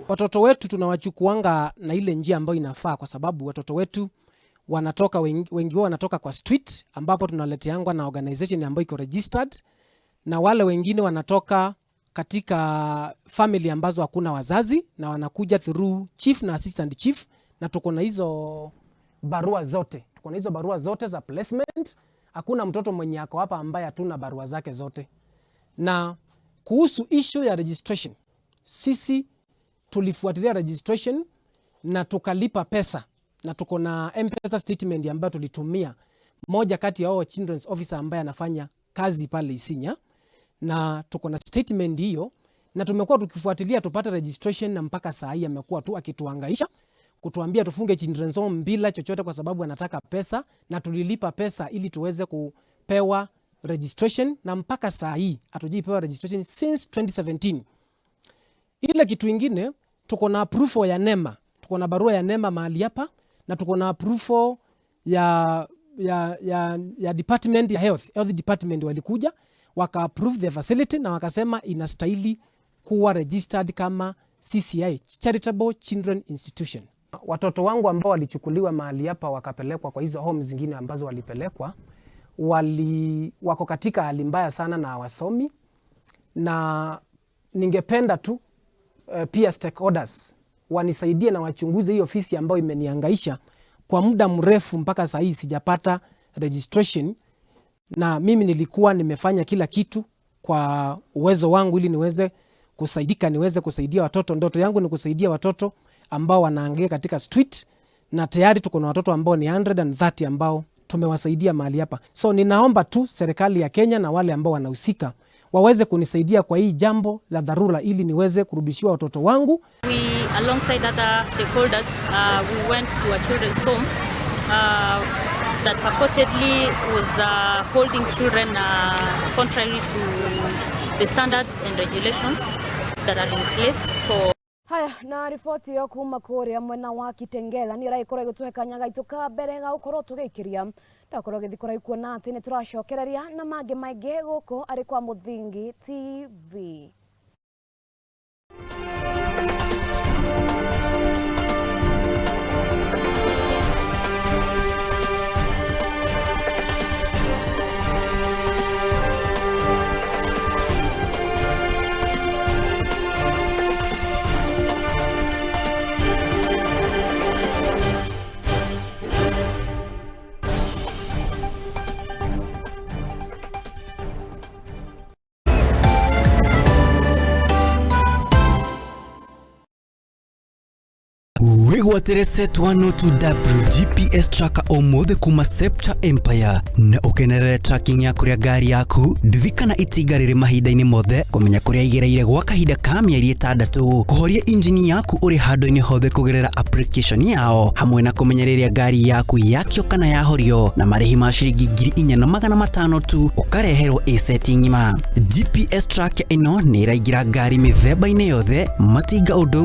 Watoto wetu tunawachukuanga na ile njia ambayo inafaa, kwa sababu watoto wetu wanatoka wengi wao wanatoka kwa street, ambapo tunaleteangwa na organization ambayo iko registered, na wale wengine wanatoka katika family ambazo hakuna wazazi na wanakuja through chief na assistant chief, na tuko na hizo barua zote. Tuko na hizo barua zote za placement. Hakuna mtoto mwenye ako hapa ambaye hatuna barua zake zote. Na kuhusu issue ya registration, sisi tulifuatilia registration na tukalipa pesa, na tuko na M-Pesa statement ambayo tulitumia moja kati ya hao children's officer ambaye anafanya kazi pale Isinya, na tuko na statement hiyo, na tumekuwa tukifuatilia tupate registration, na mpaka saa hii amekuwa tu akituhangaisha kutuambia tufunge children's home bila chochote kwa sababu anataka pesa, na tulilipa pesa ili tuweze kupewa registration, na mpaka saa hii hatujipewa registration since 2017. Ile kitu ingine, tuko na approval ya NEMA. Tuko na barua ya NEMA mahali hapa, na tuko na approval ya department ya health department. Walikuja waka approve the facility na wakasema inastahili kuwa registered kama CCI, Charitable Children Institution. Watoto wangu ambao walichukuliwa mahali hapa wakapelekwa kwa hizo homes zingine ambazo walipelekwa, wako katika hali mbaya sana na hawasomi, na ningependa tu pia stakeholders wanisaidie na wachunguze hiyo ofisi ambayo imenihangaisha kwa muda mrefu. Mpaka saa hii sijapata registration, na mimi nilikuwa nimefanya kila kitu kwa uwezo wangu ili niweze kusaidika, niweze kusaidia watoto. Ndoto yangu ni kusaidia watoto ambao wanaangalia katika street, na tayari tuko na watoto ambao ni 130 ambao tumewasaidia mahali hapa. So ninaomba tu serikali ya Kenya na wale ambao wanahusika waweze kunisaidia kwa hii jambo la dharura ili niweze kurudishiwa watoto wangu. We alongside other stakeholders we went to a children's home that purportedly was holding children contrary to the standards and regulations that are in place for. Haya, na ripoti yo kuma kuria mwena wa Kitengela ni raikora gutuhekanyaga ituka mbere ga ukoro tugikiria ndakoro githikora ikuona ati ni turacokereria na mange maingi guko ari kwa Muthingi TV. Wigwatere setwano to GPS tracker omothe kuma Septa Empire na ukenerere tracking ya kuria gari yaku ndithikana itiga riri mahinda-ini mothe kumenya kuria igereire gwa kahinda ka mieri 6 kuhoria injini yaku uri handu-ini hothe kugerera application yao hamwe na kumenya riria gari yaku yakio kana yahorio na marihi ma ciringi 4,500 tu ukareherwo setting ngima. GPS tracker ino ni iraingira gari mithemba-ini yothe matinga undu